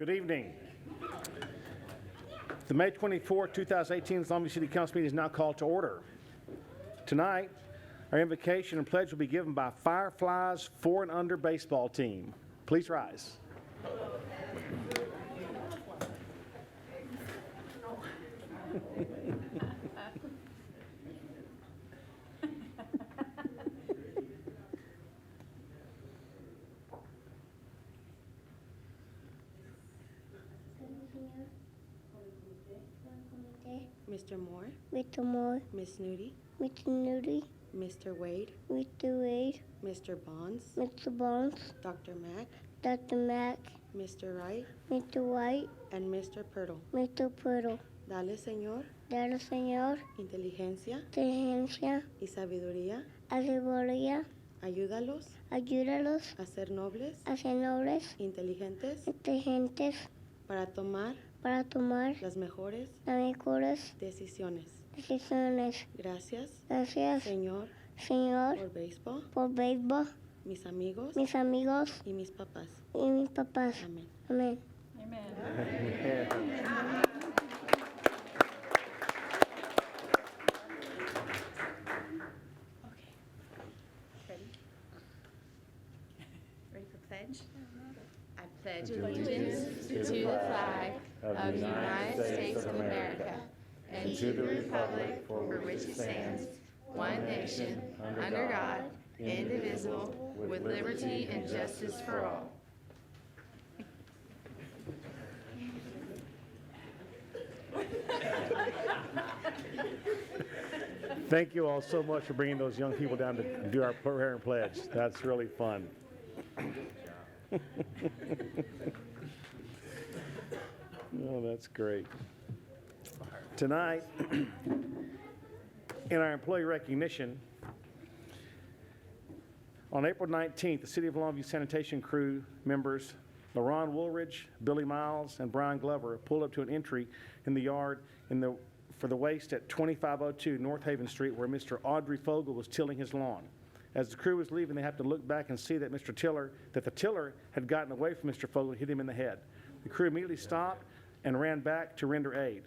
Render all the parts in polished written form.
Good evening. The May 24, 2018 Longview City Council meeting is now called to order. Tonight, our invocation and pledge will be given by Fireflies 4 and Under baseball team. Please rise. Mr. Moore, Mr. Moore, Miss Nudie, Mr. Nudie, Mr. Wade, Mr. Wade, Mr. Bonds, Mr. Bonds, Dr. Mack, Dr. Mack, Mr. Wright, Mr. White, and Mr. Purtle. Mr. Purtle. Dale, Señor, Dale, Señor, inteligencia inteligencia, y sabiduría. sabiduría, Ayúdalos ayúdalos a ser nobles, a ser nobles, inteligentes, inteligentes, para tomar para tomar las mejores las mejores decisiones. decisiones. Gracias, Gracias, Señor, Señor, por béisbol, por béisbol, mis amigos mis amigos y mis papás. y mis papás. Amén. Amén. Ready for pledge? I pledge allegiance to the flag of the United States of America and to the republic for which it stands, one nation, under God, indivisible, with liberty and justice for all. Thank you all so much for bringing those young people down to do our prayer and pledge. That's really fun. Oh, that's great. Tonight, in our employee recognition, on April 19th, the City of Longview sanitation crew members LaRon Woolridge, Billy Miles, and Brian Glover pulled up to an entry in the yard for the waste at 2502 North Haven Street, where Mr. Audrey Fogel was tilling his lawn. As the crew was leaving, they happened to look back and see that the tiller had gotten away from Mr. Fogel and hit him in the head. The crew immediately stopped and ran back to render aid.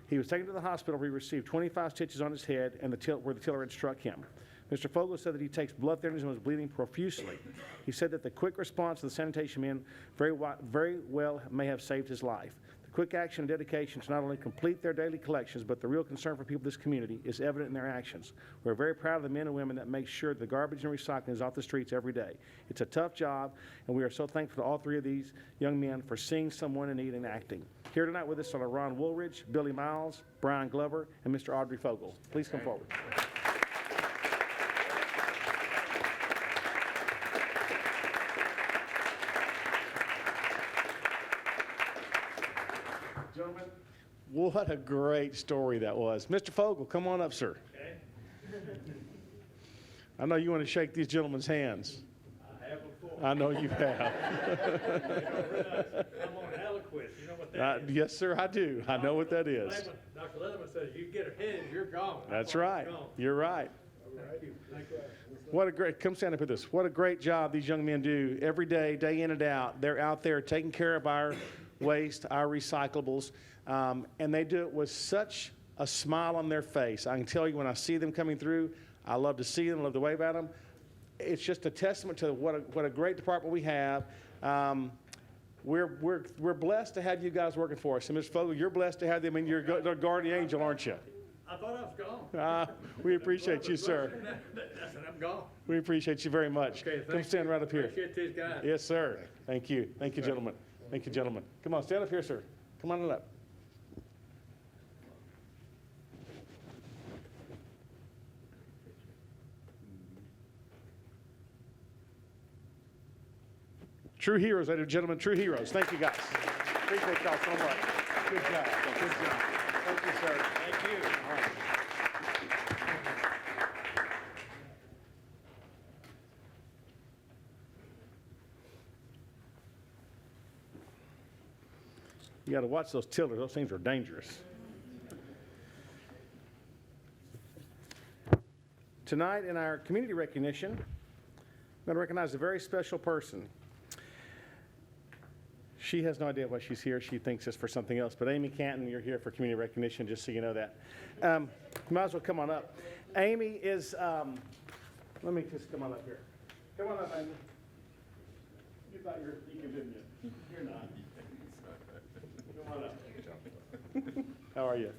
He was taken to the hospital where he received 25 stitches on his head and where the tiller had struck him. Mr. Fogel said that he takes blood thinners and was bleeding profusely. He said that the quick response of the sanitation men very well may have saved his life. The quick action and dedication to not only complete their daily collections, but the real concern for people in this community is evident in their actions. We're very proud of the men and women that make sure the garbage and recycling is off the streets every day. It's a tough job, and we are so thankful to all three of these young men for seeing someone in need and acting. Here tonight with us are Ron Woolridge, Billy Miles, Brian Glover, and Mr. Audrey Fogel. Please come forward. Gentlemen, what a great story that was. Mr. Fogel, come on up, sir. Okay. I know you want to shake these gentlemen's hands. I have before. I know you have. I'm on Aliquid. You know what that is? Yes, sir, I do. I know what that is. Dr. Leatherman says you get a hinge, you're gone. That's I'm right. gone. You're right. Thank you. Thank you. What a great, come stand up with us. What a great job these young men do every day, day in and out. They're out there taking care of our waste, our recyclables, and they do it with such a smile on their face. I can tell you when I see them coming through, I love to see them, love to wave at them. It's just a testament to what a great department we have. We're blessed to have you guys working for us. And Mr. Fogel, you're blessed to have them in your guardian angel, aren't you? I thought I was gone. We appreciate you, sir. That's it, I'm gone. We appreciate you very much. Okay, Come thank stand you. right up here. Appreciate these guys. Yes, sir. Thank you. Thank you, gentlemen. Thank you, gentlemen. Come on, stand up here, sir. Come on up. True heroes, ladies and gentlemen, true heroes. Thank you, guys. Appreciate y'all so much. Good job. Good job. Thank you, sir. Thank you. All right. You got to watch those tillers. Those things are dangerous. Tonight in our community recognition, I'm going to recognize a very special person. She has no idea why she's here. She thinks it's for something else. But Amy Canton, you're here for community recognition, just so you know that. You might as well come on up. Amy is, let me just come on up here. Come on up, Amy. You thought you could, didn't you? You're not. Come on up. How are you?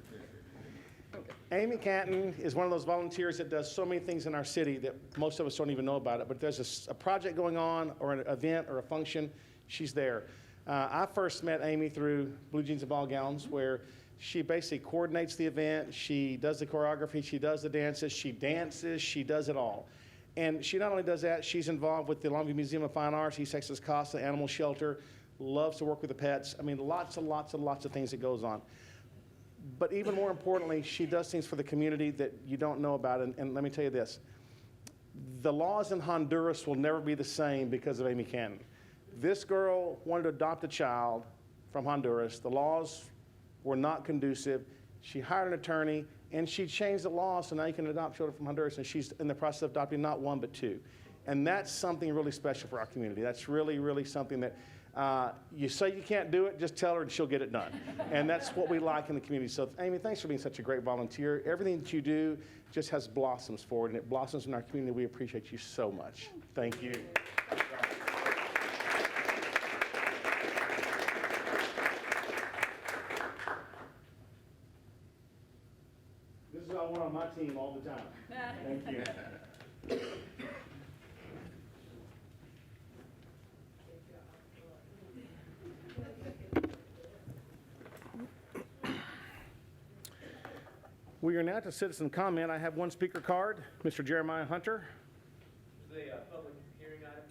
Amy Canton is one of those volunteers that does so many things in our city that most of us don't even know about it. But there's a project going on or an event or a function, she's there. I first met Amy through Blue Jeans and Ball Gowns, where she basically coordinates the event. She does the choreography. She does the dances. She dances. She does it all. And she not only does that, she's involved with the Longview Museum of Fine Arts, East Texas Casa Animal Shelter, loves to work with the pets. I mean, lots and lots and lots of things that goes on. But even more importantly, she does things for the community that you don't know about. And let me tell you this. The laws in Honduras will never be the same because of Amy Canton. This girl wanted to adopt a child from Honduras. The laws were not conducive. She hired an attorney, and she changed the laws so now you can adopt children from Honduras, and she's in the process of adopting not one but two. And that's something really special for our community. That's really, really something that you say you can't do it, just tell her and she'll get it done. And that's what we like in the community. So, Amy, thanks for being such a great volunteer. Everything that you do just has blossoms forward, and it blossoms in our community. We appreciate you so much. Thank you. This is what I want on my team all the time. Thank you. We are now to citizen comment. I have one speaker card, Mr. Jeremiah Hunter. The public hearing item,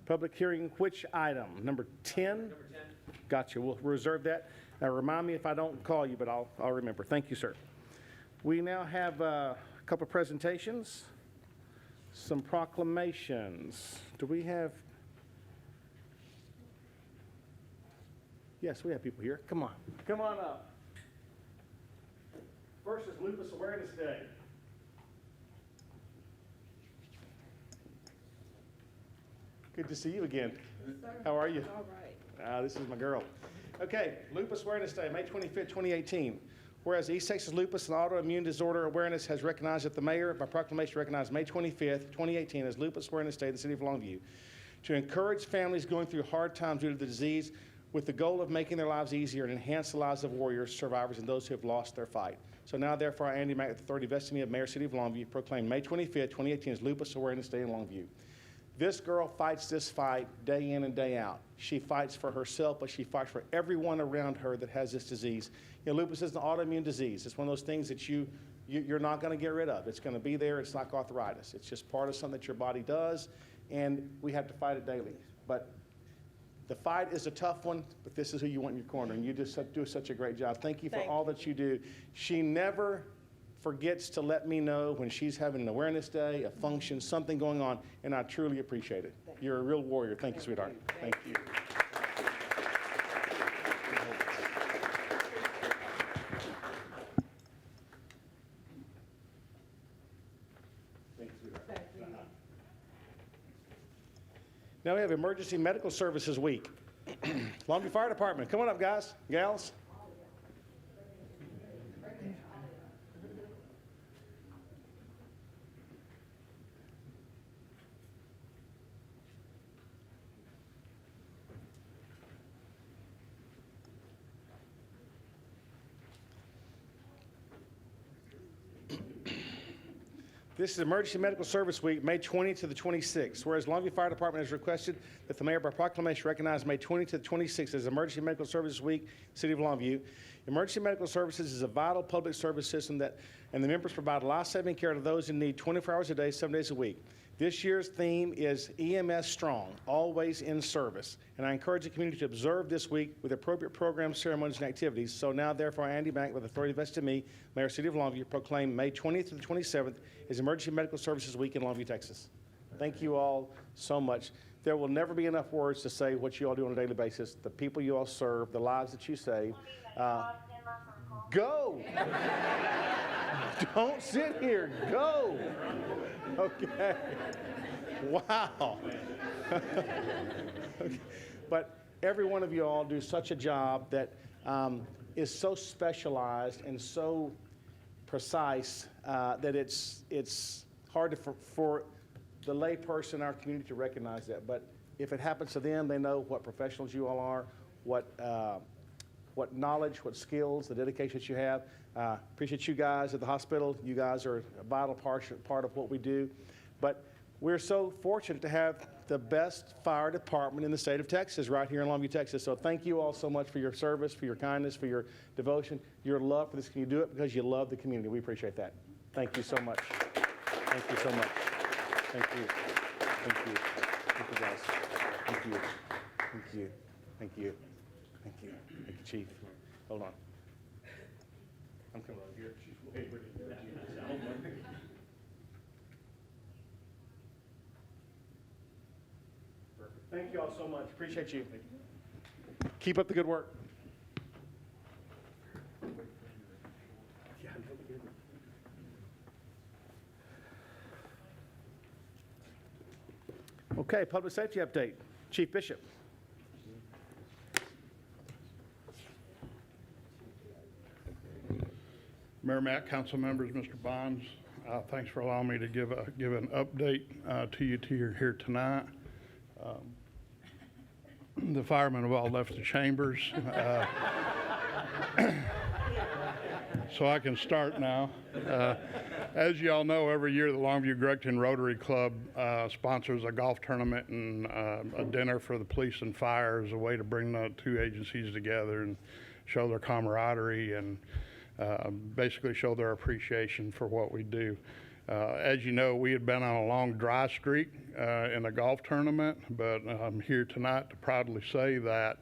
Public hearing, which item? Number 10? number 10. Gotcha. We'll reserve that. Now, remind me if I don't call you, but I'll remember. Thank you, sir. We now have a couple of presentations, some proclamations. Do we have? Yes, we have people here. Come on. Come on up. First is Lupus Awareness Day. Good to see you again. How are you? All right. This is my girl. Okay, Lupus Awareness Day, May 25th, 2018. Whereas East Texas Lupus and Autoimmune Disorder Awareness has recognized that the mayor, by proclamation, recognized May 25th, 2018 as Lupus Awareness Day in the city of Longview to encourage families going through hard times due to the disease with the goal of making their lives easier and enhance the lives of warriors, survivors, and those who have lost their fight. So now, therefore, I, Andy Mack, with the authority vested in me of Mayor, City of Longview, proclaim May 25th, 2018 as Lupus Awareness Day in Longview. This girl fights this fight day in and day out. She fights for herself, but she fights for everyone around her that has this disease. You know, lupus is an autoimmune disease. It's one of those things that you're not going to get rid of. It's going to be there. It's like arthritis. It's just part of something that your body does, and we have to fight it daily. But the fight is a tough one, but this is who you want in your corner, and you just do such a great job. Thank you for all that you do. She never forgets to let me know when she's having an awareness day, a function, something going on, and I truly appreciate it. You're a real warrior. Thank you, sweetheart. Thank you. Thank you, sweetheart. Now we have Emergency Medical Services Week. Longview Fire Department, come on up, guys, gals. This is Emergency Medical Service Week, May 20 to the 26th. Whereas Longview Fire Department has requested that the mayor by proclamation recognize May 20 to the 26th as Emergency Medical Services Week, City of Longview. Emergency Medical Services is a vital public service system and the members provide life-saving care to those in need 24 hours a day, 7 days a week. This year's theme is EMS Strong, always in service. And I encourage the community to observe this week with appropriate programs, ceremonies, and activities. So now, therefore, Andy Bank, with authority vested in me, Mayor, City of Longview, proclaim May 20th to the 27th as Emergency Medical Services Week in Longview, Texas. Thank you all so much. There will never be enough words to say what you all do on a daily basis, the people you all serve, the lives that you save. Go! Don't sit here. Go! Okay. Wow. Okay. But every one of you all do such a job that is so specialized and so precise that it's hard for the lay person in our community to recognize that. But if it happens to them, they know what professionals you all are, what knowledge, what skills, the dedication that you have. Appreciate you guys at the hospital. You guys are a vital part of what we do. But we're so fortunate to have the best fire department in the state of Texas right here in Longview, Texas. So thank you all so much for your service, for your kindness, for your devotion, your love for this. You do it because you love the community. We appreciate that. Thank you so much. Thank you so much. Thank you. Thank you. Thank you, guys. Thank you. Thank you. Thank you. Thank you. Thank you, Chief. Hold on. I'm coming over here. She's way ready to do that. Perfect. Thank you all so much. Appreciate you. Keep up the good work. Okay, public safety update. Chief Bishop. Mayor Matt, council members, Mr. Bonds, thanks for allowing me to give an update to you here tonight. The firemen have all left the chambers, so I can start now. As you all know, every year the Longview-Gregton Rotary Club sponsors a golf tournament and a dinner for the police and fire as a way to bring the two agencies together and show their camaraderie and basically show their appreciation for what we do. As you know, we had been on a long dry streak in the golf tournament, but I'm here tonight to proudly say that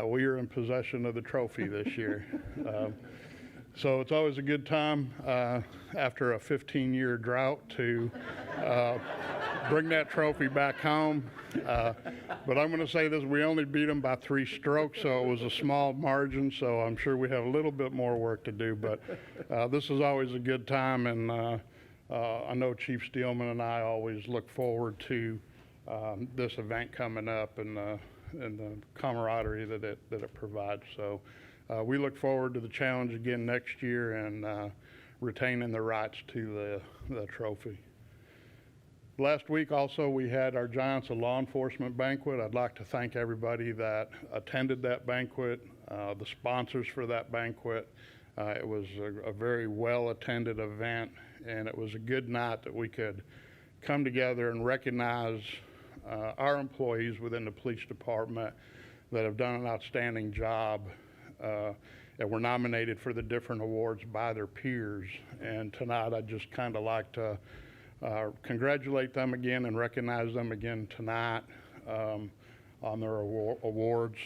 we are in possession of the trophy this year. So it's always a good time after a 15-year drought to bring that trophy back home. But I'm going to say this, we only beat them by 3 strokes, so it was a small margin, so I'm sure we have a little bit more work to do. But this is always a good time, and I know Chief Steelman and I always look forward to this event coming up and the camaraderie that it provides. So we look forward to the challenge again next year and retaining the rights to the trophy. Last week also we had our Giants of Law Enforcement banquet. I'd like to thank everybody that attended that banquet, the sponsors for that banquet. It was a very well attended event, and it was a good night that we could come together and recognize our employees within the police department that have done an outstanding job and were nominated for the different awards by their peers. And tonight I'd just kind of like to congratulate them again and recognize them again tonight on their awards.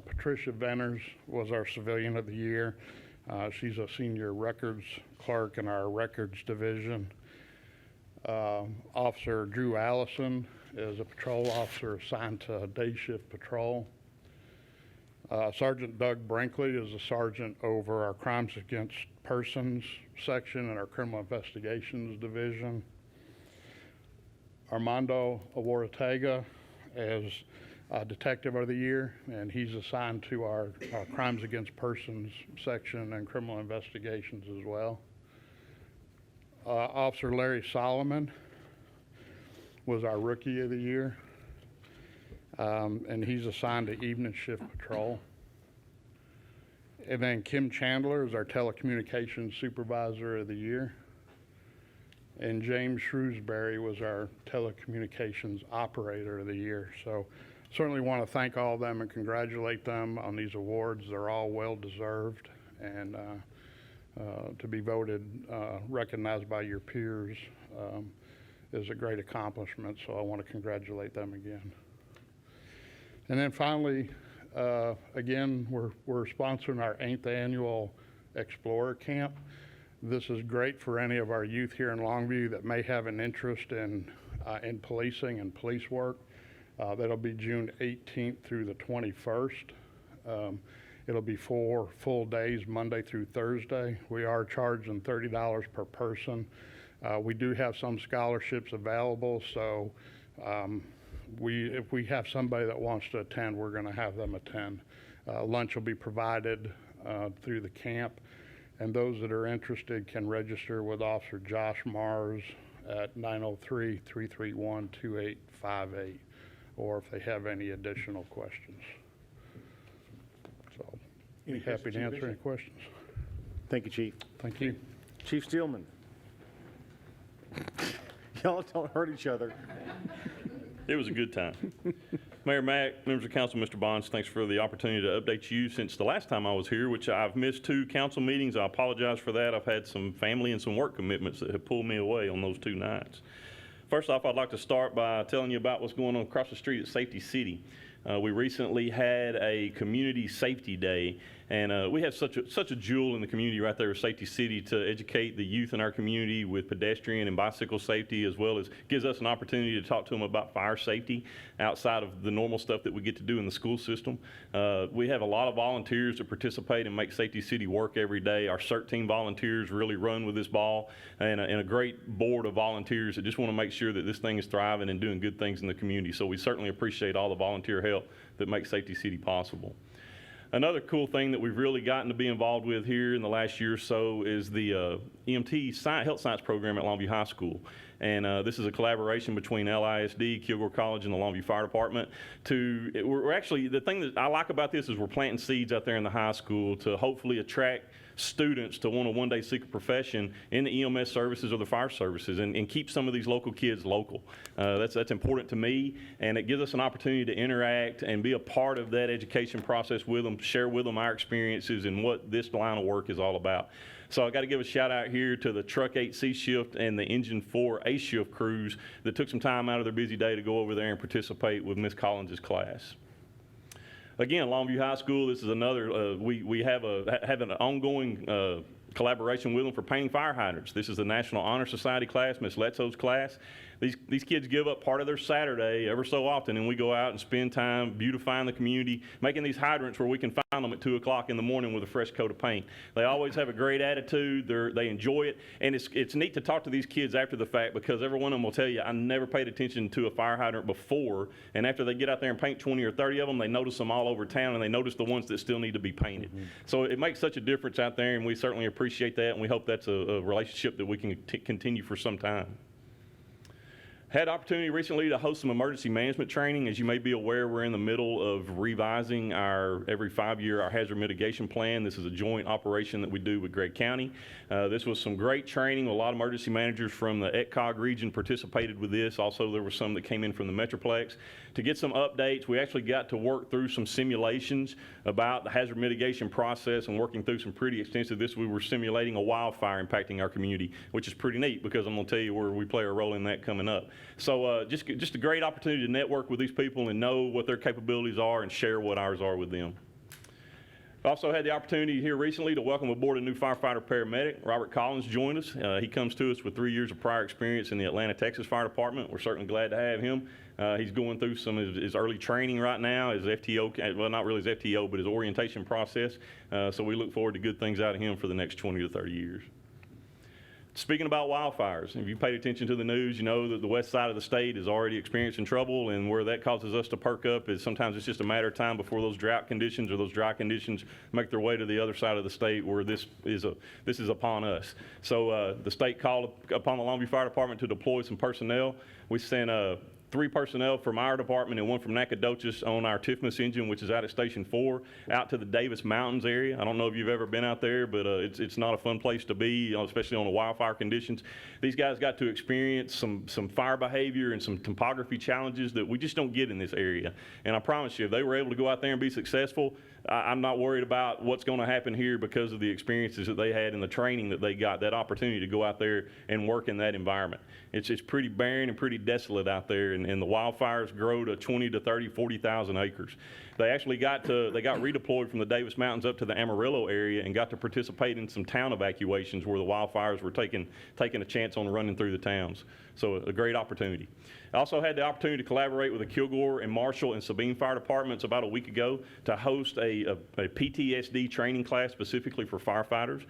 Patricia Venners was our Civilian of the Year. She's a senior records clerk in our records division. Officer Drew Allison is a patrol officer assigned to a day shift patrol. Sergeant Doug Brinkley is a sergeant over our Crimes Against Persons section and our Criminal Investigations division. Armando Awartega is Detective of the Year, and he's assigned to our Crimes Against Persons section and Criminal Investigations as well. Officer Larry Solomon was our Rookie of the Year, and he's assigned to Evening Shift Patrol. And then Kim Chandler is our Telecommunications Supervisor of the Year. And James Shrewsbury was our Telecommunications Operator of the Year. So certainly want to thank all of them and congratulate them on these awards. They're all well deserved, and to be voted, recognized by your peers is a great accomplishment. So I want to congratulate them again. And then finally, again, we're sponsoring our 8th annual Explorer Camp. This is great for any of our youth here in Longview that may have an interest in policing and police work. That'll be June 18th through the 21st. It'll be 4 full days, Monday through Thursday. We are charging $30 per person. We do have some scholarships available, so if we have somebody that wants to attend, we're going to have them attend. Lunch will be provided through the camp, and those that are interested can register with Officer Josh Mars at 903-331-2858, or if they have any additional questions. So, Any be happy questions, to Chief answer Bishop? any questions. Thank you, Chief. Thank you. Chief Steelman. Y'all don't hurt each other. It was a good time. Mayor Mack, members of council, Mr. Bonds, thanks for the opportunity to update you since the last time I was here, which I've missed 2 council meetings. I apologize for that. I've had some family and some work commitments that have pulled me away on those 2 nights. First off, I'd like to start by telling you about what's going on across the street at Safety City. We recently had a community safety day, and we have such a jewel in the community right there at Safety City to educate the youth in our community with pedestrian and bicycle safety, as well as gives us an opportunity to talk to them about fire safety outside of the normal stuff that we get to do in the school system. We have a lot of volunteers that participate and make Safety City work every day. Our CERT team volunteers really run with this ball, and a great board of volunteers that just want to make sure that this thing is thriving and doing good things in the community. So we certainly appreciate all the volunteer help that makes Safety City possible. Another cool thing that we've really gotten to be involved with here in the last year or so is the EMT health science program at Longview High School. And this is a collaboration between LISD, Kilgore College, and the Longview Fire Department. We're actually, the thing that I like about this is we're planting seeds out there in the high school to hopefully attract students to want to one day seek a profession in the EMS services or the fire services, and keep some of these local kids local. That's important to me, and it gives us an opportunity to interact and be a part of that education process with them, share with them our experiences and what this line of work is all about. So I got to give a shout out here to the Truck 8 C shift and the Engine 4 A shift crews that took some time out of their busy day to go over there and participate with Ms. Collins's class. Again, Longview High School, this is another, we have an ongoing collaboration with them for painting fire hydrants. This is the National Honor Society class, Ms. Letzo's class. These kids give up part of their Saturday ever so often, and we go out and spend time beautifying the community, making these hydrants where we can find them at 2 o'clock in the morning with a fresh coat of paint. They always have a great attitude. They enjoy it, and it's neat to talk to these kids after the fact, because every one of them will tell you, I never paid attention to a fire hydrant before, and after they get out there and paint 20 or 30 of them, they notice them all over town, and they notice the ones that still need to be painted. So it makes such a difference out there, and we certainly appreciate that, and we hope that's a relationship that we can continue for some time. Had opportunity recently to host some emergency management training. As you may be aware, we're in the middle of revising every 5 year, our hazard mitigation plan. This is a joint operation that we do with Gregg County. This was some great training. A lot of emergency managers from the ETCOG region participated with this. Also, there were some that came in from the Metroplex. To get some updates, we actually got to work through some simulations about the hazard mitigation process and working through some pretty extensive, we were simulating a wildfire impacting our community, which is pretty neat, because I'm gonna tell you where we play a role in that coming up. So just a great opportunity to network with these people and know what their capabilities are and share what ours are with them. I also had the opportunity here recently to welcome aboard a new firefighter paramedic. Robert Collins joined us. He comes to us with 3 years of prior experience in the Atlanta, Texas Fire Department. We're certainly glad to have him. He's going through some of his early training right now, his FTO, well, not really his FTO, but his orientation process. So we look forward to good things out of him for the next 20 to 30 years. Speaking about wildfires, if you paid attention to the news, you know that the west side of the state is already experiencing trouble, and where that causes us to perk up is sometimes it's just a matter of time before those drought conditions or those dry conditions make their way to the other side of the state where this is upon us. So the state called upon the Longview Fire Department to deploy some personnel. We sent 3 personnel from our department and 1 from Nacogdoches on our TIFMAS engine, which is out at Station 4, out to the Davis Mountains area. I don't know if you've ever been out there, but it's not a fun place to be, especially on the wildfire conditions. These guys got to experience some fire behavior and some topography challenges that we just don't get in this area. And I promise you, if they were able to go out there and be successful, I'm not worried about what's going to happen here because of the experiences that they had and the training that they got, that opportunity to go out there and work in that environment. It's pretty barren and pretty desolate out there, and the wildfires grow to 20 to 30, 40,000 acres. They actually got redeployed from the Davis Mountains up to the Amarillo area and got to participate in some town evacuations where the wildfires were taking a chance on running through the towns. So a great opportunity. I also had the opportunity to collaborate with the Kilgore and Marshall and Sabine Fire Departments about a week ago to host a PTSD training class specifically for firefighters.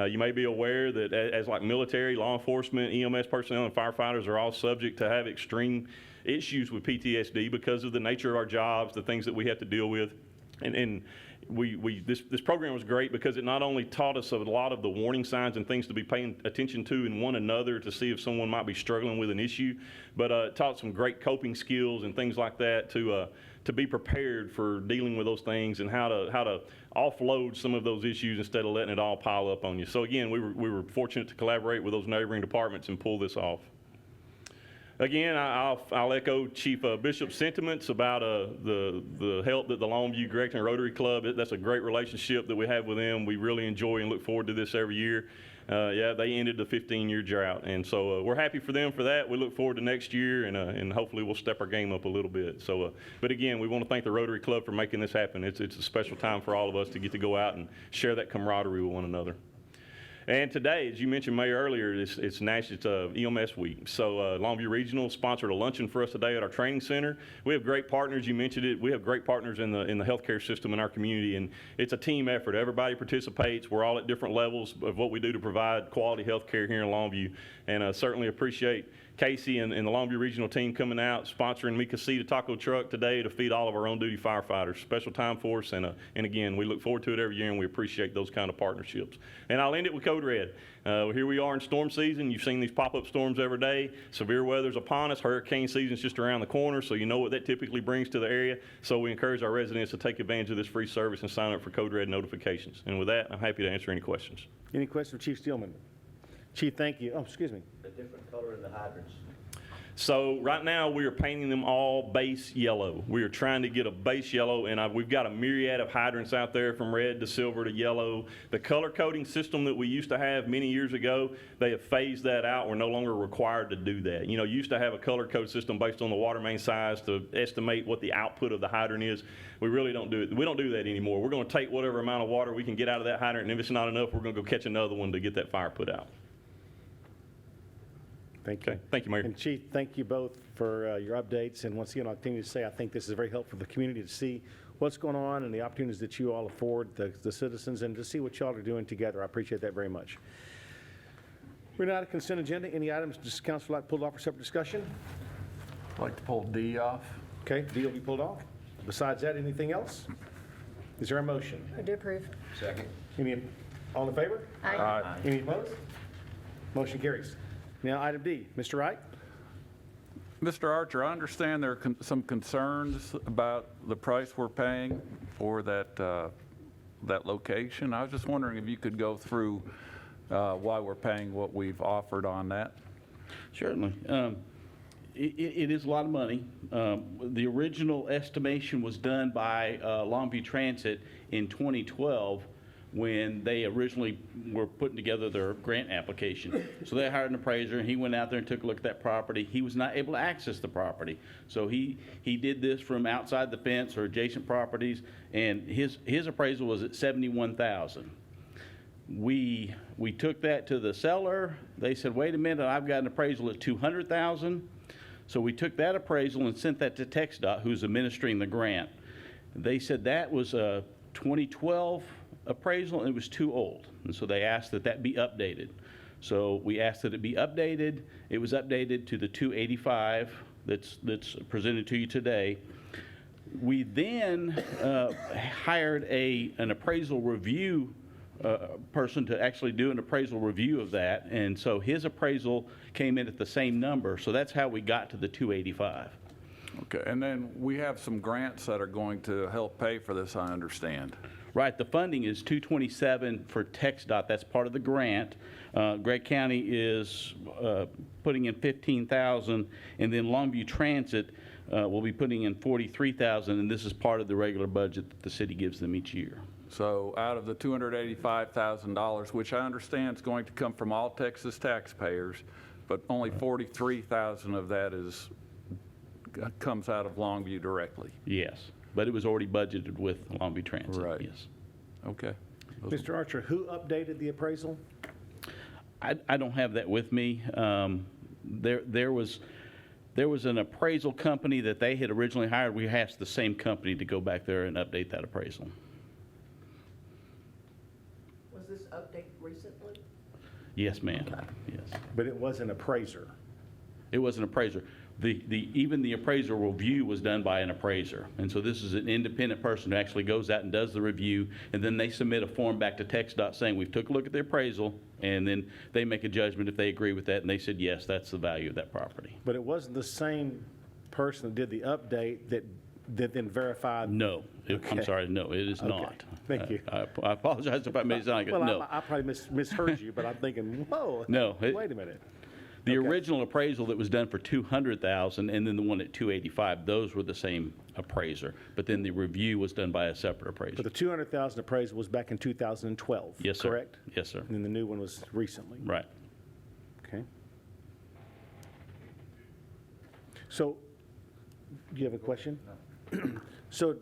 You may be aware that as like military, law enforcement, EMS personnel, and firefighters are all subject to have extreme issues with PTSD because of the nature of our jobs, the things that we have to deal with. And this program was great because it not only taught us a lot of the warning signs and things to be paying attention to in one another to see if someone might be struggling with an issue, but it taught some great coping skills and things like that to be prepared for dealing with those things and how to offload some of those issues instead of letting it all pile up on you. So again, we were fortunate to collaborate with those neighboring departments and pull this off. Again, I'll echo Chief Bishop's sentiments about the help that the Longview Gregson Rotary Club, that's a great relationship that we have with them. We really enjoy and look forward to this every year. Yeah, they ended the 15-year drought, and so we're happy for them for that. We look forward to next year, and hopefully we'll step our game up a little bit. So, but again, we want to thank the Rotary Club for making this happen. It's a special time for all of us to get to go out and share that camaraderie with one another. And today, as you mentioned, Mayor, earlier, it's EMS Week. So Longview Regional sponsored a luncheon for us today at our training center. We have great partners. You mentioned it. We have great partners in the healthcare system in our community, and it's a team effort. Everybody participates. We're all at different levels of what we do to provide quality healthcare here in Longview, and certainly appreciate Casey and the Longview Regional team coming out, sponsoring Mi Casita Taco Truck today to feed all of our on-duty firefighters. Special time for us, and again, we look forward to it every year, and we appreciate those kind of partnerships. And I'll end it with Code Red. Here we are in storm season. You've seen these pop-up storms every day. Severe weather's upon us. Hurricane season's just around the corner, so you know what that typically brings to the area. So we encourage our residents to take advantage of this free service and sign up for Code Red notifications. And with that, I'm happy to answer any questions. Any questions for Chief Steelman? Chief, thank you. Oh, excuse me. A different color in the hydrants. So right now we are painting them all base yellow. We are trying to get a base yellow, and we've got a myriad of hydrants out there from red to silver to yellow. The color coding system that we used to have many years ago, they have phased that out. We're no longer required to do that. You know, you used to have a color code system based on the water main size to estimate what the output of the hydrant is. We really don't do it. We don't do that anymore. We're going to take whatever amount of water we can get out of that hydrant, and if it's not enough, we're going to go catch another one to get that fire put out. Thank you. Okay, thank you, Mayor. And Chief, thank you both for your updates. And once again, I'll continue to say I think this is very helpful for the community to see what's going on and the opportunities that you all afford the citizens, and to see what y'all are doing together. I appreciate that very much. We're now at a consent agenda. Any items does council like pulled off for separate discussion? I'd like to pull D off. Okay, D will be pulled off. Besides that, anything else? Is there a motion? I do approve. Second. All in favor? Aye. Any opposed? Motion carries. Now, item D, Mr. Wright? Mr. Archer, I understand there are some concerns about the price we're paying for that location. I was just wondering if you could go through why we're paying what we've offered on that. Certainly. It is a lot of money. The original estimation was done by Longview Transit in 2012 when they originally were putting together their grant application. So they hired an appraiser, and he went out there and took a look at that property. He was not able to access the property. So he did this from outside the fence or adjacent properties, and his appraisal was at $71,000. We took that to the seller. They said, wait a minute, I've got an appraisal at $200,000. So we took that appraisal and sent that to TxDOT, who's administering the grant. They said that was a 2012 appraisal, and it was too old. And so they asked that be updated. So we asked that it be updated. It was updated to the 285 that's presented to you today. We then hired an appraisal review person to actually do an appraisal review of that, and so his appraisal came in at the same number, so that's how we got to the 285. Okay, and then we have some grants that are going to help pay for this, I understand. Right, the funding is 227 for TxDOT. That's part of the grant. Gregg County is putting in 15,000, and then Longview Transit will be putting in 43,000, and this is part of the regular budget that the city gives them each year. So out of the $285,000, which I understand is going to come from all Texas taxpayers, but only 43,000 of that comes out of Longview directly. Yes, but it was already budgeted with Longview Transit. Right. Yes. Okay. Mr. Archer, who updated the appraisal? I don't have that with me. There was an appraisal company that they had originally hired. We asked the same company to go back there and update that appraisal. Was this update recently? Yes, ma'am. Yes. But it was an appraiser. It was an appraiser. Even the appraisal review was done by an appraiser. And so this is an independent person who actually goes out and does the review, and then they submit a form back to TxDOT saying, we've took a look at the appraisal, and then they make a judgment if they agree with that, and they said, yes, that's the value of that property. But it wasn't the same person that did the update that then verified? No. I'm Okay. sorry, no, it is Okay. not. Thank you. I apologize if I made it sound like it. Well, No. I probably misheard you, but I'm thinking, whoa. No, Wait a minute. The Okay. original appraisal that was done for $200,000 and then the one at $285,000, those were the same appraiser. But then the review was done by a separate appraiser. But the 200,000 appraisal was back in 2012? Yes, sir. Correct? Yes, sir. And then the new one was recently? Right. Okay. So, do you have a question? So,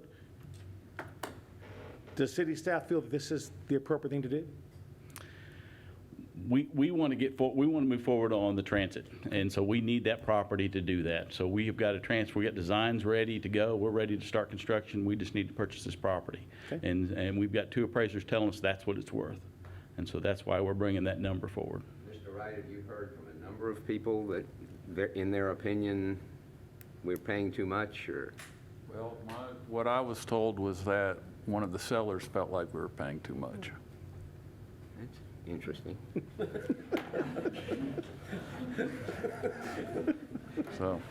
does city staff feel that this is the appropriate thing to do? We want to move forward on the transit, and so we need that property to do that. So we have got a transfer, we got designs ready to go, we're ready to start construction, we just need to purchase this property. Okay. And we've got two appraisers telling us that's what it's worth. And so that's why we're bringing that number forward. Mr. Wright, have you heard from a number of people that, in their opinion, we're paying too much, or? Well, what I was told was that one of the sellers felt like we were paying too much. That's interesting. So,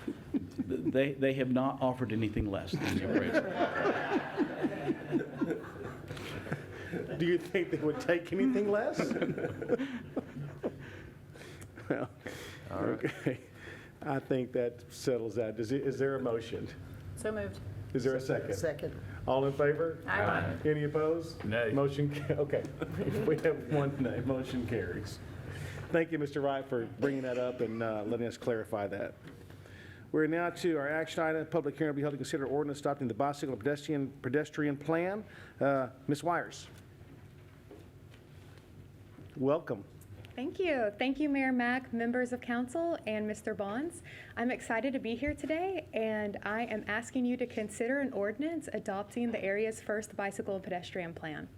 They have not offered anything less than the appraiser. Do you think they would take anything less? Well, okay. I think that settles that. Is there a motion? So moved. Is there a second? Second. All in favor? Aye. Any opposed? Nay. Motion, okay. We have one nay. Motion carries. Thank you, Mr. Wright, for bringing that up and letting us clarify that. We're now to our action item. Public hearing will be held to consider ordinance adopting the bicycle pedestrian plan. Ms. Wires. Welcome. Thank you. Thank you, Mayor Mack, members of council, and Mr. Bonds. I'm excited to be here today, and I am asking you to consider an ordinance adopting the area's first bicycle and pedestrian plan.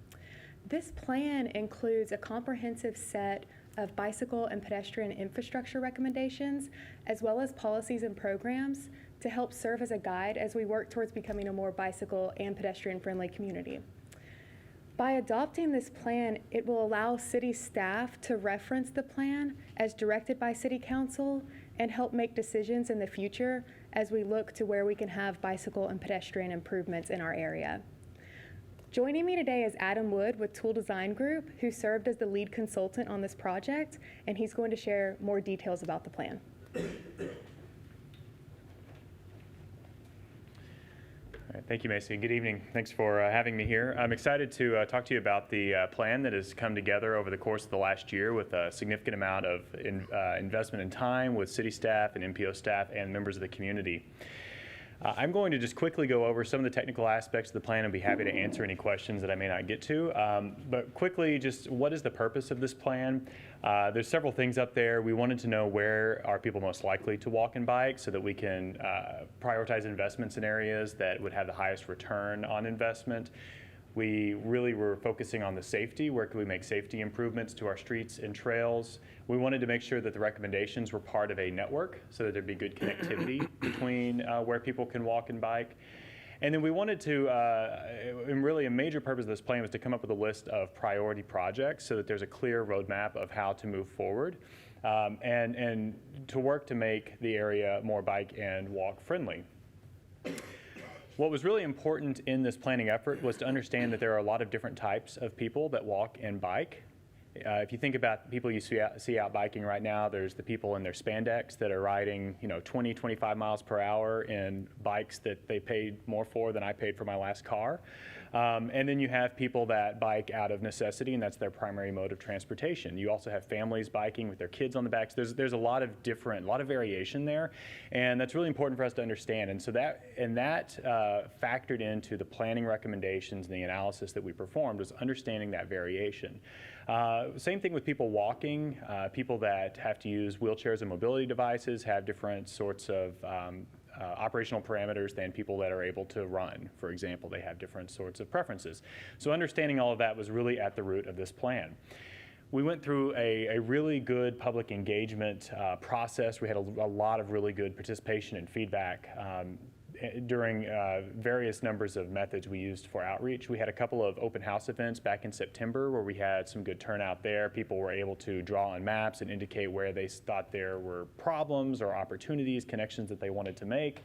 This plan includes a comprehensive set of bicycle and pedestrian infrastructure recommendations, as well as policies and programs to help serve as a guide as we work towards becoming a more bicycle and pedestrian-friendly community. By adopting this plan, it will allow city staff to reference the plan as directed by City Council and help make decisions in the future as we look to where we can have bicycle and pedestrian improvements in our area. Joining me today is Adam Wood with Tool Design Group, who served as the lead consultant on this project, and he's going to share more details about the plan. All right, thank you, Macy. Good evening. Thanks for having me here. I'm excited to talk to you about the plan that has come together over the course of the last year with a significant amount of investment in time with city staff and MPO staff and members of the community. I'm going to just quickly go over some of the technical aspects of the plan and be happy to answer any questions that I may not get to. But quickly, just what is the purpose of this plan? There's several things up there. We wanted to know where are people most likely to walk and bike so that we can prioritize investments in areas that would have the highest return on investment. We really were focusing on the safety. Where can we make safety improvements to our streets and trails? We wanted to make sure that the recommendations were part of a network so that there'd be good connectivity between where people can walk and bike. And then we wanted to, and really a major purpose of this plan was to come up with a list of priority projects so that there's a clear roadmap of how to move forward and to work to make the area more bike and walk friendly. What was really important in this planning effort was to understand that there are a lot of different types of people that walk and bike. If you think about people you see out biking right now, there's the people in their spandex that are riding, 20, 25 miles per hour in bikes that they paid more for than I paid for my last car. And then you have people that bike out of necessity, and that's their primary mode of transportation. You also have families biking with their kids on the backs. There's a lot of variation there, and that's really important for us to understand. And so that factored into the planning recommendations and the analysis that we performed was understanding that variation. Same thing with people walking. People that have to use wheelchairs and mobility devices have different sorts of operational parameters than people that are able to run. For example, they have different sorts of preferences. So understanding all of that was really at the root of this plan. We went through a really good public engagement process. We had a lot of really good participation and feedback during various numbers of methods we used for outreach. We had a couple of open house events back in September where we had some good turnout there. People were able to draw on maps and indicate where they thought there were problems or opportunities, connections that they wanted to make.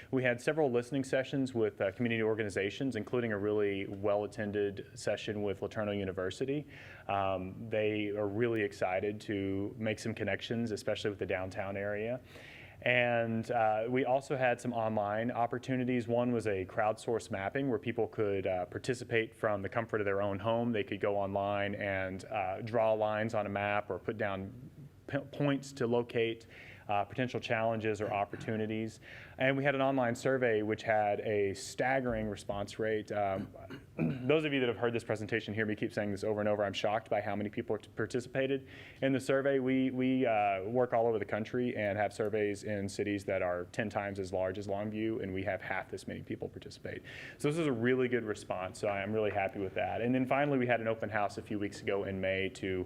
We had several listening sessions with community organizations, including a really well-attended session with LeTourneau University. They are really excited to make some connections, especially with the downtown area. And we also had some online opportunities. One was a crowdsourced mapping where people could participate from the comfort of their own home. They could go online and draw lines on a map or put down points to locate potential challenges or opportunities. And we had an online survey which had a staggering response rate. Those of you that have heard this presentation hear me keep saying this over and over. I'm shocked by how many people participated in the survey. We work all over the country and have surveys in cities that are 10 times as large as Longview, and we have half this many people participate. So this was a really good response, so I'm really happy with that. And then finally, we had an open house a few weeks ago in May to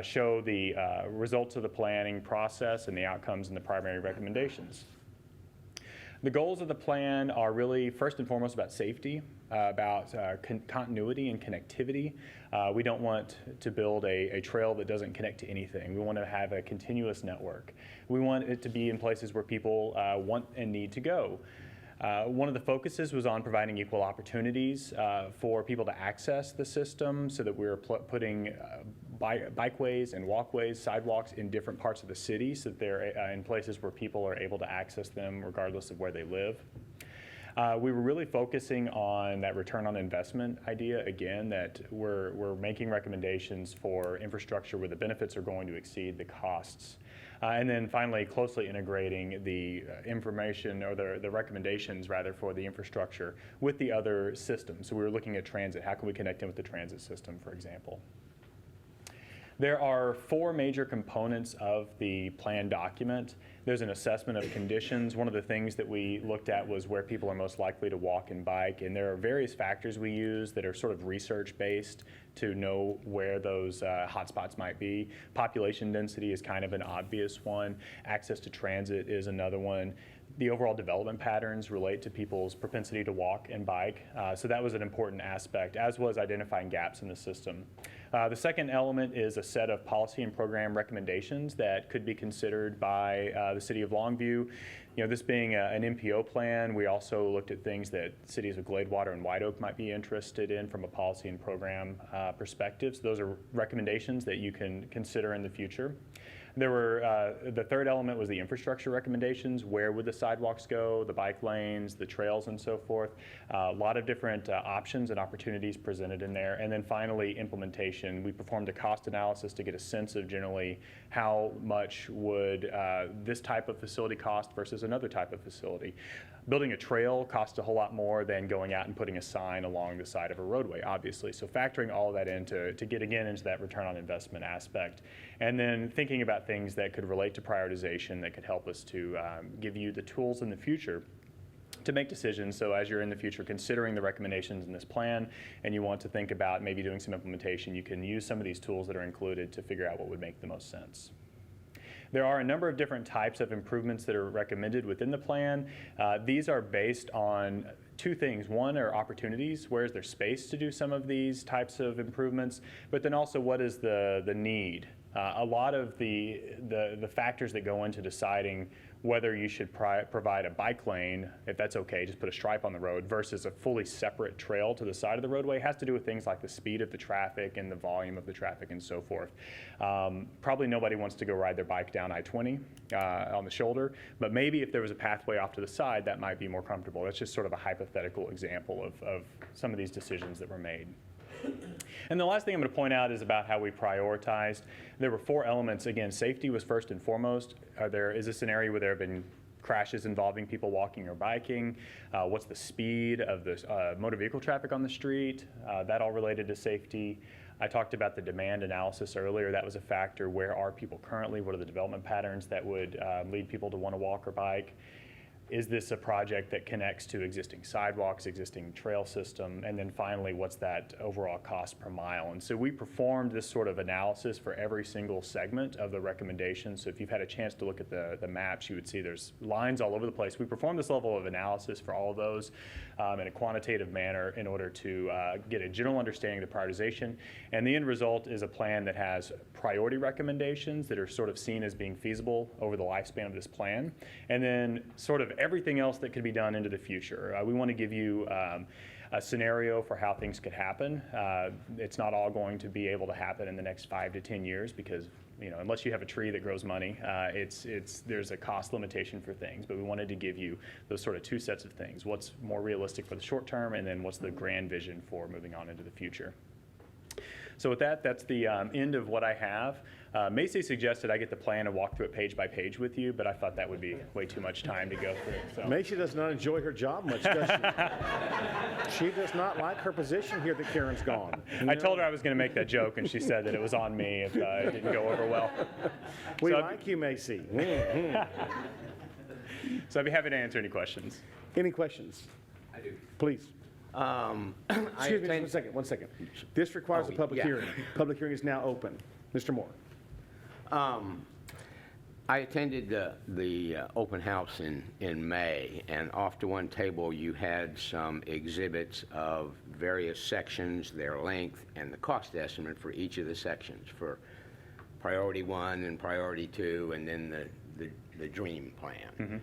show the results of the planning process and the outcomes and the primary recommendations. The goals of the plan are really, first and foremost, about safety, about continuity and connectivity. We don't want to build a trail that doesn't connect to anything. We want to have a continuous network. We want it to be in places where people want and need to go. One of the focuses was on providing equal opportunities for people to access the system so that we're putting bikeways and walkways, sidewalks in different parts of the city so that they're in places where people are able to access them regardless of where they live. We were really focusing on that return on investment idea, again, that we're making recommendations for infrastructure where the benefits are going to exceed the costs. And then finally, closely integrating the information or the recommendations, rather, for the infrastructure with the other systems. So we were looking at transit. How can we connect in with the transit system, for example? There are 4 major components of the plan document. There's an assessment of conditions. One of the things that we looked at was where people are most likely to walk and bike, and there are various factors we use that are sort of research-based to know where those hotspots might be. Population density is kind of an obvious one. Access to transit is another one. The overall development patterns relate to people's propensity to walk and bike, so that was an important aspect, as was identifying gaps in the system. The second element is a set of policy and program recommendations that could be considered by the City of Longview. You know, this being an MPO plan, we also looked at things that cities of Gladewater and White Oak might be interested in from a policy and program perspective. So those are recommendations that you can consider in the future. There were, the third element was the infrastructure recommendations. Where would the sidewalks go, the bike lanes, the trails, and so forth. A lot of different options and opportunities presented in there. And then finally, implementation. We performed a cost analysis to get a sense of generally how much would this type of facility cost versus another type of facility. Building a trail costs a whole lot more than going out and putting a sign along the side of a roadway, obviously. So factoring all of that in to get again into that return on investment aspect. And then thinking about things that could relate to prioritization that could help us to give you the tools in the future to make decisions. So as you're in the future considering the recommendations in this plan and you want to think about maybe doing some implementation, you can use some of these tools that are included to figure out what would make the most sense. There are a number of different types of improvements that are recommended within the plan. These are based on 2 things. One are opportunities. Where is there space to do some of these types of improvements? But then also, what is the need? A lot of the factors that go into deciding whether you should provide a bike lane, if that's okay, just put a stripe on the road, versus a fully separate trail to the side of the roadway, has to do with things like the speed of the traffic and the volume of the traffic and so forth. Probably nobody wants to go ride their bike down I-20 on the shoulder, but maybe if there was a pathway off to the side, that might be more comfortable. That's just sort of a hypothetical example of some of these decisions that were made. And the last thing I'm going to point out is about how we prioritized. There were 4 elements. Again, safety was first and foremost. Is this an area where there have been crashes involving people walking or biking, what's the speed of the motor vehicle traffic on the street, that all related to safety. I talked about the demand analysis earlier. That was a factor. Where are people currently? What are the development patterns that would lead people to want to walk or bike? Is this a project that connects to existing sidewalks, existing trail system? And then finally, what's that overall cost per mile? And so we performed this sort of analysis for every single segment of the recommendation. So if you've had a chance to look at the maps, you would see there's lines all over the place. We performed this level of analysis for all of those in a quantitative manner in order to get a general understanding of the prioritization. And the end result is a plan that has priority recommendations that are sort of seen as being feasible over the lifespan of this plan. And then sort of everything else that could be done into the future. We want to give you a scenario for how things could happen. It's not all going to be able to happen in the next 5 to 10 years because, you know, unless you have a tree that grows money, there's a cost limitation for things. But we wanted to give you those sort of two sets of things. What's more realistic for the short term, and then what's the grand vision for moving on into the future. So with that, that's the end of what I have. Macy suggested I get the plan and walk through it page by page with you, but I thought that would be way too much time to go through. So. Macy does not enjoy her job much, does she? She does not like her position here that Karen's gone. I told her I was going to make that joke, and she said that it was on me if it didn't go over well. We like you, Macy. So I'd be happy to answer any questions. Any questions? I do. Please. Excuse me, just one second. This requires a public hearing. Public hearing is now open. Mr. Moore. I attended the open house in May, and off to one table you had some exhibits of various sections, their length, and the cost estimate for each of the sections, for priority 1 and priority 2, and then the dream plan. Mm-hmm.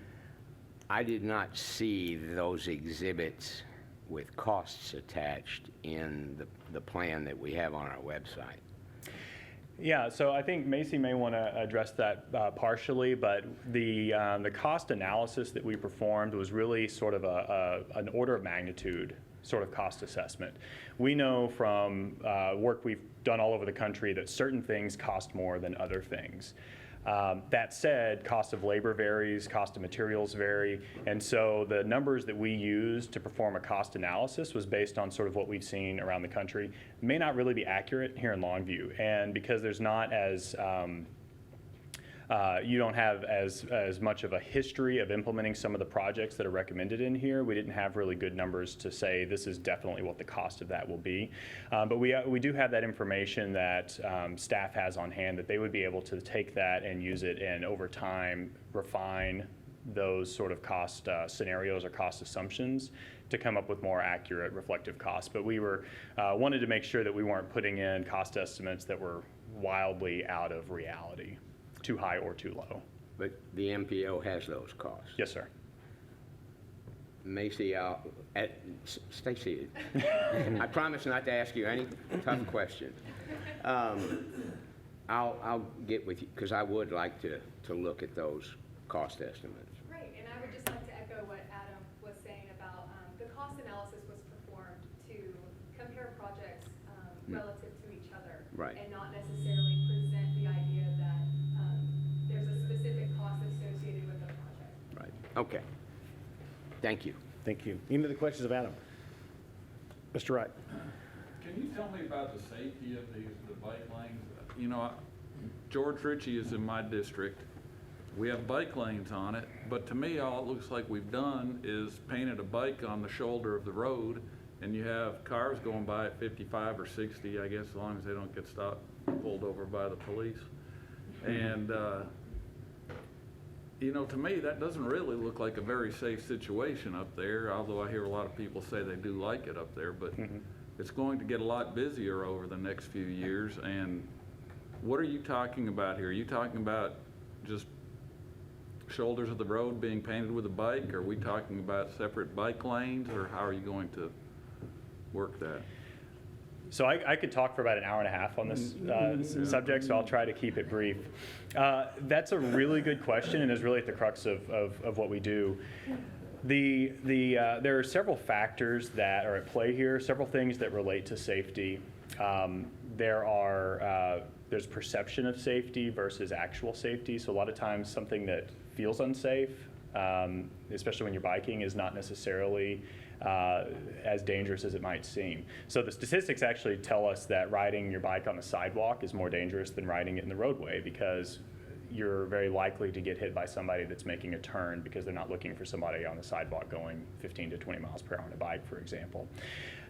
I did not see those exhibits with costs attached in the plan that we have on our website. Yeah, so I think Macy may want to address that partially, but the cost analysis that we performed was really sort of an order of magnitude sort of cost assessment. We know from work we've done all over the country that certain things cost more than other things. That said, cost of labor varies, cost of materials vary, and so the numbers that we used to perform a cost analysis was based on sort of what we've seen around the country. It may not really be accurate here in Longview, and because there's not as you don't have as much of a history of implementing some of the projects that are recommended in here. We didn't have really good numbers to say this is definitely what the cost of that will be. But we do have that information that staff has on hand that they would be able to take that and use it and over time refine those sort of cost scenarios or cost assumptions to come up with more accurate reflective costs. But we wanted to make sure that we weren't putting in cost estimates that were wildly out of reality. Too high or too low. But the MPO has those costs. Yes, sir. Macy, stay seated. I promise not to ask you any tough questions. I'll get with you, because I would like to look at those cost estimates. Right, and I would just like to echo what Adam was saying about the cost analysis was performed to compare projects relative to each other. Right. And not necessarily present the idea that there's a specific cost associated with the project. Right. Okay. Thank you. Thank you. Any other questions of Adam? Mr. Wright. Can you tell me about the safety of the bike lanes? You know, George Ritchie is in my district. We have bike lanes on it, but to me, all it looks like we've done is painted a bike on the shoulder of the road, and you have cars going by at 55 or 60, I guess, as long as they don't get stopped, pulled over by the police. And, you know, to me, that doesn't really look like a very safe situation up there, although I hear a lot of people say they do like it up there, but it's going to get a lot busier over the next few years. And what are you talking about here? Are you talking about just shoulders of the road being painted with a bike? Are we talking about separate bike lanes, or how are you going to work that? So I could talk for about an hour and a half on this subject, so I'll try to keep it brief. That's a really good question, and is really at the crux of what we do. There are several factors that are at play here, several things that relate to safety. There's perception of safety versus actual safety. So a lot of times something that feels unsafe especially when you're biking, is not necessarily as dangerous as it might seem. So the statistics actually tell us that riding your bike on the sidewalk is more dangerous than riding it in the roadway, because you're very likely to get hit by somebody that's making a turn because they're not looking for somebody on the sidewalk going 15 to 20 miles per hour on a bike, for example.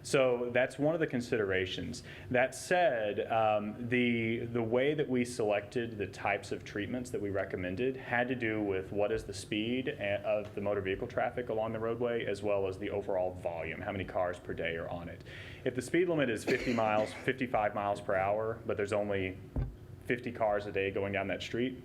So that's one of the considerations. That said, the way that we selected the types of treatments that we recommended had to do with what is the speed of the motor vehicle traffic along the roadway, as well as the overall volume, how many cars per day are on it. If the speed limit is 55 miles per hour, but there's only 50 cars a day going down that street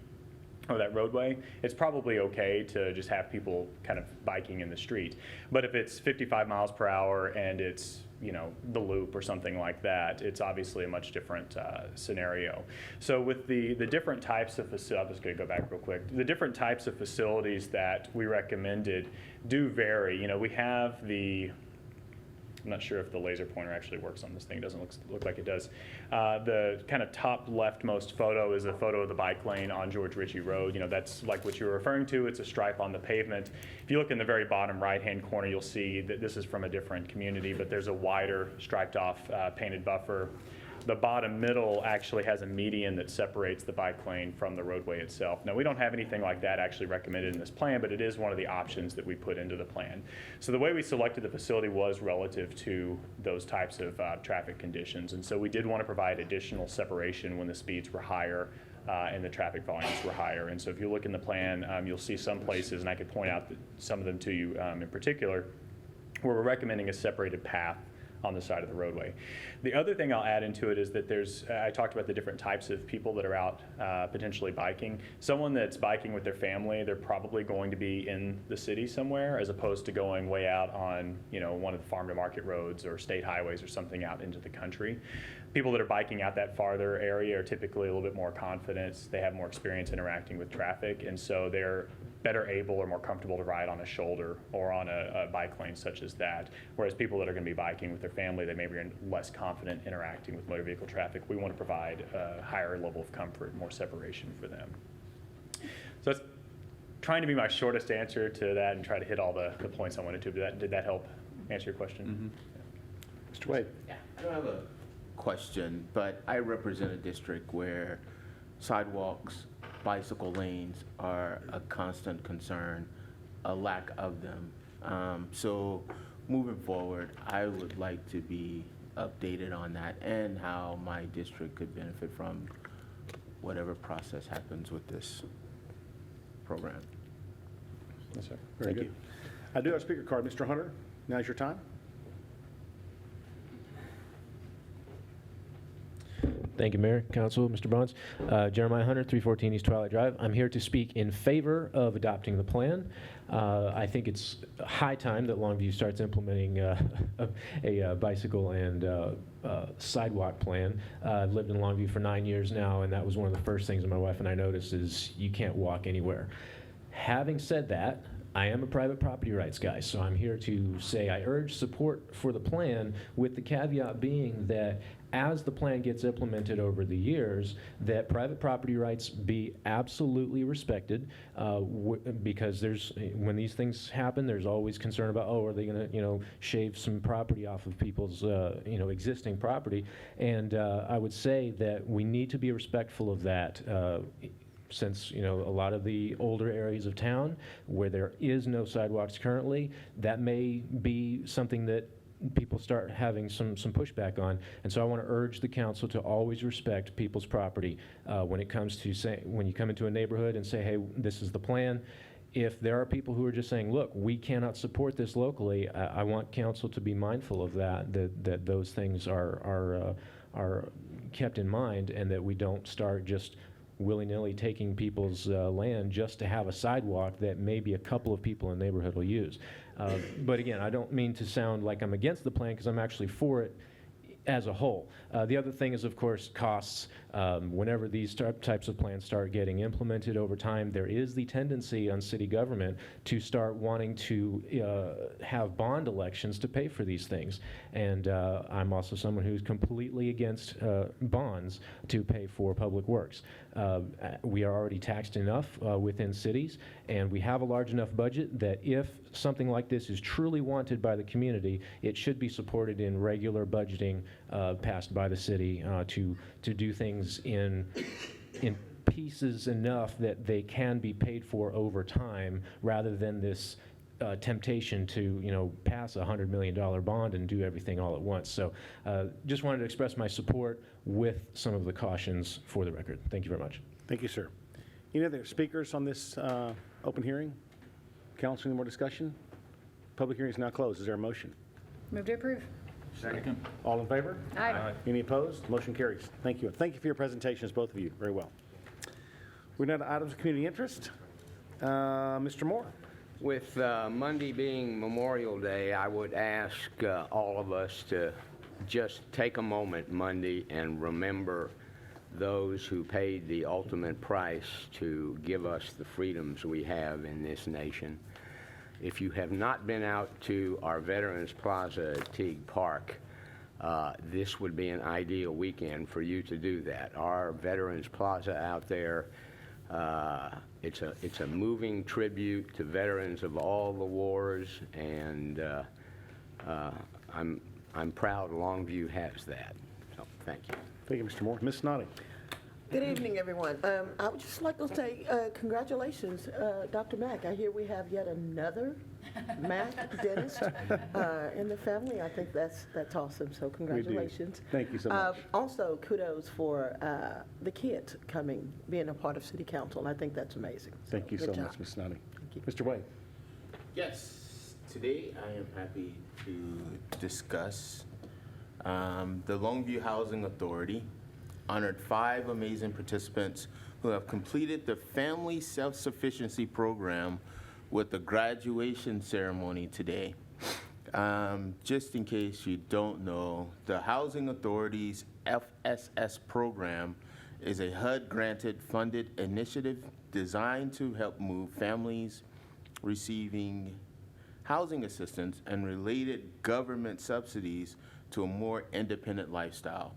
or that roadway, it's probably okay to just have people kind of biking in the street. But if it's 55 miles per hour and it's, you know, the Loop or something like that, it's obviously a much different scenario. So with the different types of facilities, I'm just going to go back real quick. The different types of facilities that we recommended do vary. You know, we have I'm not sure if the laser pointer actually works on this thing. It doesn't look like it does. The kind of top leftmost photo is a photo of the bike lane on George Ritchie Road. You know, that's like what you're referring to. It's a stripe on the pavement. If you look in the very bottom right-hand corner, you'll see that this is from a different community, but there's a wider striped off painted buffer. The bottom middle actually has a median that separates the bike lane from the roadway itself. Now, we don't have anything like that actually recommended in this plan, but it is one of the options that we put into the plan. So the way we selected the facility was relative to those types of traffic conditions. And so we did want to provide additional separation when the speeds were higher and the traffic volumes were higher. And so if you look in the plan, you'll see some places, and I could point out some of them to you in particular, where we're recommending a separated path on the side of the roadway. The other thing I'll add into it is that I talked about the different types of people that are out potentially biking. Someone that's biking with their family, they're probably going to be in the city somewhere, as opposed to going way out on, you know, one of the farm to market roads or state highways or something out into the country. People that are biking out that farther area are typically a little bit more confident. They have more experience interacting with traffic, and so they're better able or more comfortable to ride on a shoulder or on a bike lane such as that. Whereas people that are going to be biking with their family, they may be less confident interacting with motor vehicle traffic. We want to provide a higher level of comfort, more separation for them. So that's trying to be my shortest answer to that and try to hit all the points I wanted to. Did that help answer your question? Mr. Wade. Yeah, I don't have a question, but I represent a district where sidewalks, bicycle lanes are a constant concern, a lack of them. So moving forward, I would like to be updated on that and how my district could benefit from whatever process happens with this program. Yes, sir. Very good. I do have a speaker card. Mr. Hunter, now's your time. Thank you, Mayor, Council, Mr. Bonds. Jeremiah Hunter, 314 East Twilight Drive. I'm here to speak in favor of adopting the plan. I think it's high time that Longview starts implementing a bicycle and sidewalk plan. I've lived in Longview for 9 years now, and that was one of the first things that my wife and I noticed is you can't walk anywhere. Having said that, I am a private property rights guy, so I'm here to say I urge support for the plan, with the caveat being that as the plan gets implemented over the years, that private property rights be absolutely respected, because when these things happen, there's always concern about, oh, are they going to, shave some property off of people's, existing property? And I would say that we need to be respectful of that. Since a lot of the older areas of town where there is no sidewalks currently, that may be something that people start having some pushback on. And so I want to urge the council to always respect people's property when it comes to when you come into a neighborhood and say, hey, this is the plan. If there are people who are just saying, look, we cannot support this locally, I want council to be mindful of that those things are kept in mind, and that we don't start just willy-nilly taking people's land just to have a sidewalk that maybe a couple of people in the neighborhood will use. But again, I don't mean to sound like I'm against the plan, because I'm actually for it as a whole. The other thing is, of course, costs. Whenever these types of plans start getting implemented over time, there is the tendency on city government to start wanting to have bond elections to pay for these things. And I'm also someone who's completely against bonds to pay for public works. We are already taxed enough within cities, and we have a large enough budget that if something like this is truly wanted by the community, it should be supported in regular budgeting passed by the city to do things in pieces enough that they can be paid for over time, rather than this temptation to pass a $100 million bond and do everything all at once. So just wanted to express my support with some of the cautions for the record. Thank you very much. Thank you, sir. Any other speakers on this open hearing? Council, any more discussion? Public hearing is now closed. Is there a motion? Move to approve. Second. All in favor? Aye. Any opposed? Motion carries. Thank you. Thank you for your presentations, both of you. Very well. We're now to items of community interest. Mr. Moore. With Monday being Memorial Day, I would ask all of us to just take a moment Monday and remember those who paid the ultimate price to give us the freedoms we have in this nation. If you have not been out to our Veterans Plaza at Teague Park, this would be an ideal weekend for you to do that. Our Veterans Plaza out there, it's a moving tribute to veterans of all the wars, and I'm proud Longview has that. So thank you. Thank you, Mr. Moore. Ms. Snoddy. Good evening, everyone. I would just like to say congratulations, Dr. Mack. I hear we have yet another Mack dentist in the family. I think that's awesome, so congratulations. Thank you so much. Also, kudos for the kids being a part of City Council. I think that's amazing. Thank you so good much, job. Ms. Snoddy. Mr. Wade. Yes, today I am happy to discuss the Longview Housing Authority honored 5 amazing participants who have completed the Family Self-Sufficiency Program with the graduation ceremony today. Just in case you don't know, the Housing Authority's FSS program is a HUD-granted funded initiative designed to help move families receiving housing assistance and related government subsidies to a more independent lifestyle.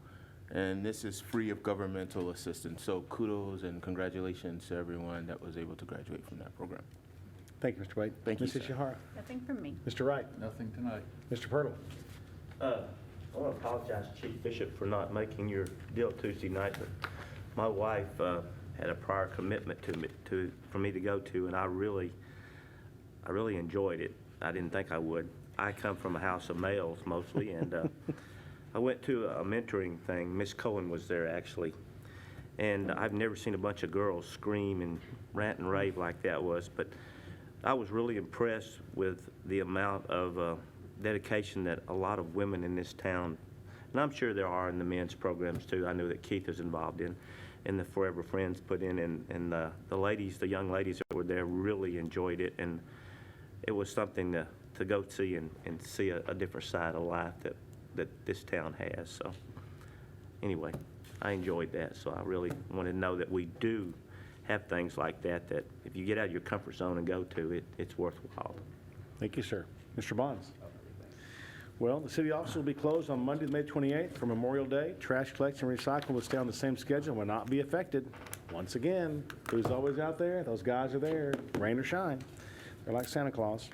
And this is free of governmental assistance. So kudos and congratulations to everyone that was able to graduate from that program. Thank you, Mr. Wade. Thank you, Mrs. sir. Shahara. Nothing from me. Mr. Wright. Nothing tonight. Mr. Pirtle. I want to apologize to Chief Bishop for not making your deal Tuesday night, but my wife had a prior commitment for me to go to, and I really enjoyed it. I didn't think I would. I come from a house of males mostly, and I went to a mentoring thing. Miss Cohen was there, actually. And I've never seen a bunch of girls scream and rant and rave like that was. But I was really impressed with the amount of dedication that a lot of women in this town, and I'm sure there are in the men's programs too. I know that Keith is involved in, and the Forever Friends put in, and the ladies, the young ladies that were there really enjoyed it. And it was something to go see and see a different side of life that this town has. So anyway, I enjoyed that. So I really wanted to know that we do have things like that if you get out of your comfort zone and go to it, it's worthwhile. Thank you, sir. Mr. Bonds. Well, the city office will be closed on Monday, May 28th for Memorial Day. Trash collection and recycling will stay on the same schedule and will not be affected. Once again, who's always out there? Those guys are there, rain or shine. They're like Santa Claus.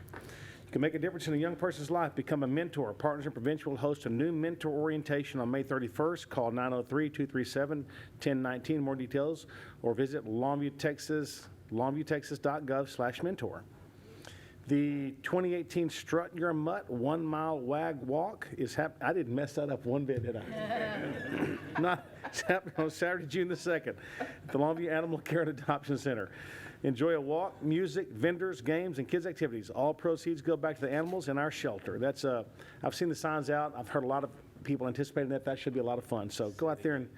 You can make a difference in a young person's life. Become a mentor. Partners in Prevention will host a new mentor orientation on May 31st. Call 903-237-1019. More details, or visit longviewtexas.gov/mentor. The 2018 Strut Your Mutt 1 Mile Wag Walk is happening. I didn't mess that up one bit, did I? It's happening on Saturday, June the 2nd at the Longview Animal Care and Adoption Center. Enjoy a walk, music, vendors, games, and kids' activities. All proceeds go back to the animals in our shelter. That's I've seen the signs out. I've heard a lot of people anticipating that. That should be a lot of fun. So go out there and,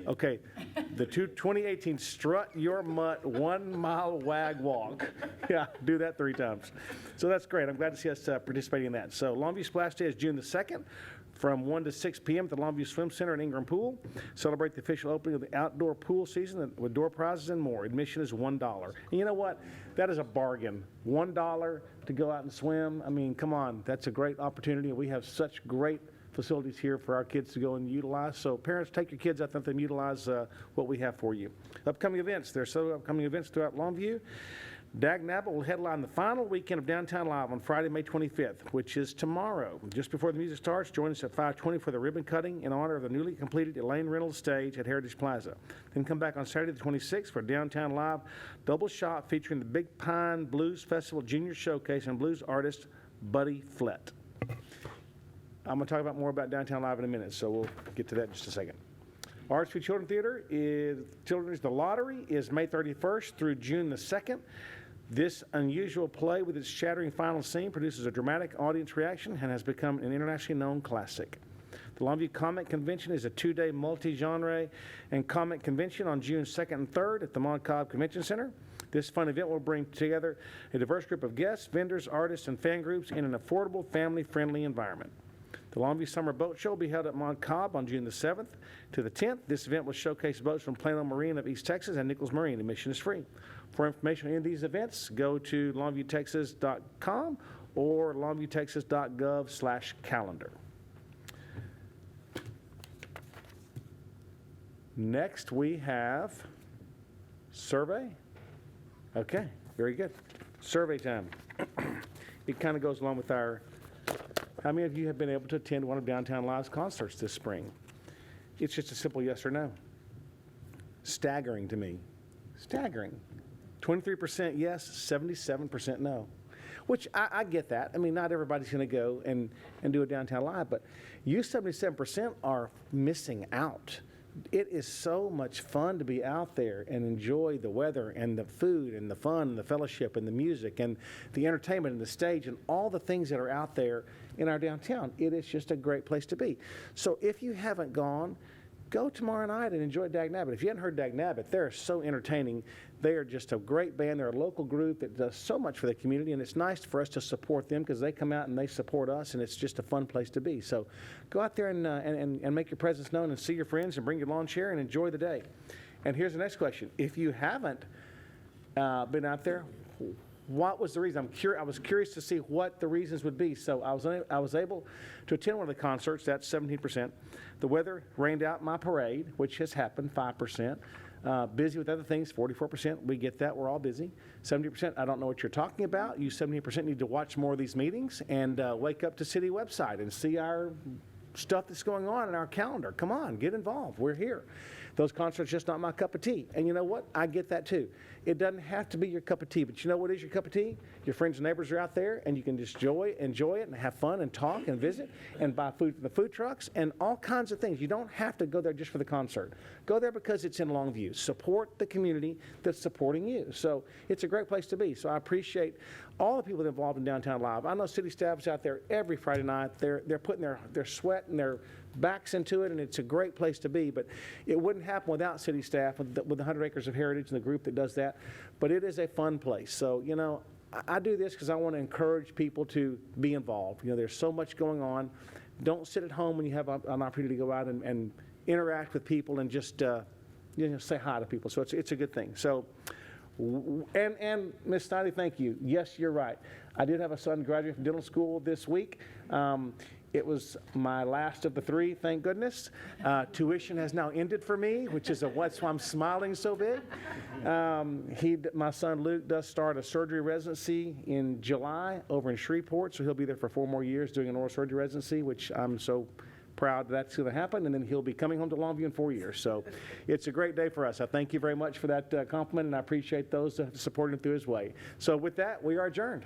okay, the 2018 Strut Your Mutt 1 Mile Wag Walk. Yeah, do that 3 times. So that's great. I'm glad to see us participating in that. So Longview Splash Day is June the 2nd. from 1 to 6 p.m. at the Longview Swim Center and Ingram Pool. Celebrate the official opening of the outdoor pool season with door prizes and more. Admission is $1. And you know what? That is a bargain. $1 to go out and swim. I mean, come on. That's a great opportunity. We have such great facilities here for our kids to go and utilize. So parents, take your kids out there and utilize what we have for you. Upcoming events. There's so upcoming events throughout Longview. Dag Nabbit will headline the final weekend of Downtown Live on Friday, May 25th, which is tomorrow. Just before the music starts, join us at 5:20 for the ribbon cutting in honor of the newly completed Elaine Reynolds stage at Heritage Plaza. Then come back on Saturday the 26th for Downtown Live double shot featuring the Big Pine Blues Festival Junior Showcase and blues artist Buddy Flett. I'm going to talk about more about Downtown Live in a minute, so we'll get to that in just a second. Arts for Children Theater is The Lottery is May 31st through June the 2nd. This unusual play with its shattering final scene produces a dramatic audience reaction and has become an internationally known classic. The Longview Comic Convention is a 2-day multi-genre and comic convention on June 2nd and 3rd at the Mont Cobb Convention Center. This fun event will bring together a diverse group of guests, vendors, artists, and fan groups in an affordable, family-friendly environment. The Longview Summer Boat Show will be held at Mont Cobb on June the 7th to the 10th. This event will showcase boats from Plano Marine of East Texas and Nichols Marine. Admission is free. For information on any of these events, go to longviewtexas.com or longviewtexas.gov/calendar. Next, we have survey. Okay, very good. Survey time. It kind of goes along with our, how many of you have been able to attend one of Downtown Live's concerts this spring? It's just a simple yes or no. Staggering to me. Staggering. 23% yes, 77% no. Which I get that. I mean, not everybody's going to go and do a Downtown Live, but you 77% are missing out. It is so much fun to be out there and enjoy the weather and the food and the fun and the fellowship and the music and the entertainment and the stage and all the things that are out there in our downtown. It is just a great place to be. So if you haven't gone, go tomorrow night and enjoy Dag Nabbit. If you haven't heard Dag Nabbit, they're so entertaining. They are just a great band. They're a local group that does so much for the community, and it's nice for us to support them because they come out and they support us, and it's just a fun place to be. So go out there and make your presence known and see your friends and bring your lawn chair and enjoy the day. And here's the next question. If you haven't been out there, what was the reason? I was curious to see what the reasons would be. So I was able to attend one of the concerts. That's 17%. The weather rained out my parade, which has happened, 5%. Busy with other things, 44%. We get that. We're all busy. 70%, I don't know what you're talking about. You 70% need to watch more of these meetings and wake up to city website and see our stuff that's going on in our calendar. Come on, get involved. We're here. Those concerts just not my cup of tea. And you know what? I get that too. It doesn't have to be your cup of tea, but you know what is your cup of tea? Your friends and neighbors are out there, and you can just enjoy it and have fun and talk and visit and buy food from the food trucks and all kinds of things. You don't have to go there just for the concert. Go there because it's in Longview. Support the community that's supporting you. So it's a great place to be. So I appreciate all the people involved in Downtown Live. I know city staff's out there every Friday night. They're putting their sweat and their backs into it, and it's a great place to be. But it wouldn't happen without city staff, with the 100 Acres of Heritage and the group that does that. But it is a fun place. So, you know, I do this because I want to encourage people to be involved. You know, there's so much going on. Don't sit at home when you have an opportunity to go out and interact with people and just say hi to people. So it's a good thing. So, and Ms. Snidey, thank you. Yes, you're right. I did have a son graduate from dental school this week. It was my last of the three, thank goodness. Tuition has now ended for me, which is what's why I'm smiling so big. My son Luke does start a surgery residency in July over in Shreveport, so he'll be there for 4 more years doing an oral surgery residency, which I'm so proud that's going to happen, and then he'll be coming home to Longview in 4 years. So it's a great day for us. I thank you very much for that compliment, and I appreciate those supporting him through his way. So with that, we are adjourned.